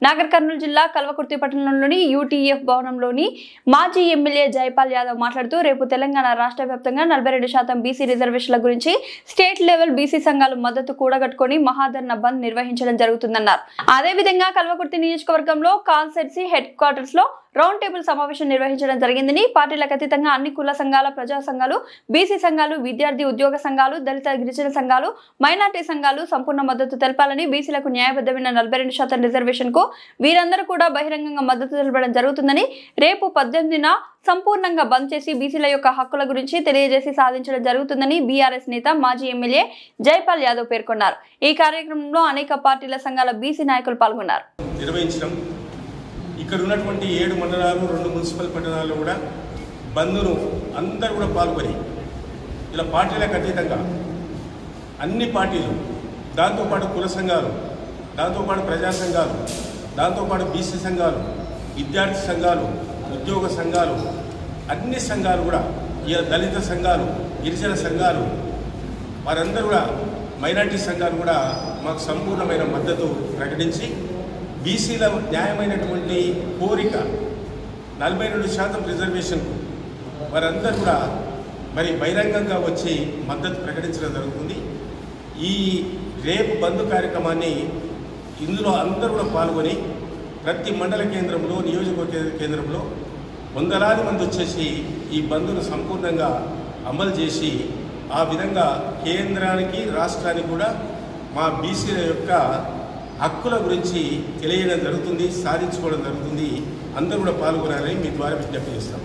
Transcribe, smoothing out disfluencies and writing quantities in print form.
నాగర్ కర్నూలు జిల్లా కల్వకుర్తి పట్టణంలోని యూటీఎఫ్ భవనంలోని మాజీ ఎమ్మెల్యే జైపాల్ యాదవ్ మాట్లాడుతూ రేపు తెలంగాణ రాష్ట్ర వ్యాప్తంగా 42% బీసీ రిజర్వేషన్ల గురించి స్టేట్ లెవెల్ బీసీ సంఘాలు మద్దతు కూడగట్టుకొని మహాధర్నా బంద్ నిర్వహించడం జరుగుతుందన్నారు. అదేవిధంగా కల్వకుర్తి నియోజకవర్గంలో కాన్స్టిట్యూన్సీ హెడ్ క్వార్టర్స్ లో రౌండ్ టేబుల్ సమావేశం నిర్వహించడం జరిగిందని, పార్టీలకు అతీతంగా అన్ని కుల సంఘాల, ప్రజా సంఘాలు, బీసీ సంఘాలు, విద్యార్థి ఉద్యోగ సంఘాలు, దళిత గిరిజన సంఘాలు, మైనార్టీ సంఘాలు సంపూర్ణ మద్దతు తెలపాలని, బీసీలకు న్యాయబద్ధమైన 42% రిజర్వేషన్ కు వీరందరూ కూడా బహిరంగంగా మద్దతు తెలపడం జరుగుతుందని, రేపు 18న సంపూర్ణంగా బంద్ చేసి బీసీల యొక్క హక్కుల గురించి తెలియజేసి సాధించడం జరుగుతుందని బీఆర్ఎస్ నేత మాజీ ఎమ్మెల్యే జైపాల్ యాదవ్ పేర్కొన్నారు. ఈ కార్యక్రమంలో అనేక పార్టీల సంఘాల బీసీ నాయకులు పాల్గొన్నారు. ఇక్కడ ఉన్నటువంటి 7 మండలాలు 2 మున్సిపల్ పట్టణాల్లో కూడా బంద్ను అందరూ కూడా పాల్గొని ఇలా పార్టీలకు అతీతంగా అన్ని పార్టీలు, దాంతోపాటు కుల సంఘాలు, దాంతోపాటు ప్రజా సంఘాలు, దాంతోపాటు బీసీ సంఘాలు, విద్యార్థి సంఘాలు, ఉద్యోగ సంఘాలు, అన్ని సంఘాలు కూడా, ఇలా దళిత సంఘాలు, గిరిజన సంఘాలు, వారందరూ కూడా మైనార్టీ సంఘాలు కూడా మాకు సంపూర్ణమైన మద్దతు ప్రకటించి బీసీల న్యాయమైనటువంటి కోరిక 42% రిజర్వేషన్కు వారందరూ కూడా మరి బహిరంగంగా వచ్చి మద్దతు ప్రకటించడం జరుగుతుంది. ఈ రేపు బంద్ కార్యక్రమాన్ని ఇందులో అందరూ కూడా పాల్గొని ప్రతి మండల కేంద్రంలో, నియోజకవర్గ కేంద్రంలో వందలాది మంది వచ్చేసి ఈ బంద్ను సంపూర్ణంగా అమలు చేసి ఆ విధంగా కేంద్రానికి, రాష్ట్రానికి కూడా మా బీసీల యొక్క హక్కుల గురించి తెలియడం జరుగుతుంది, సాధించుకోవడం జరుగుతుంది. అందరూ కూడా పాల్గొనాలని మీ ద్వారా విజ్ఞప్తి చేస్తాం.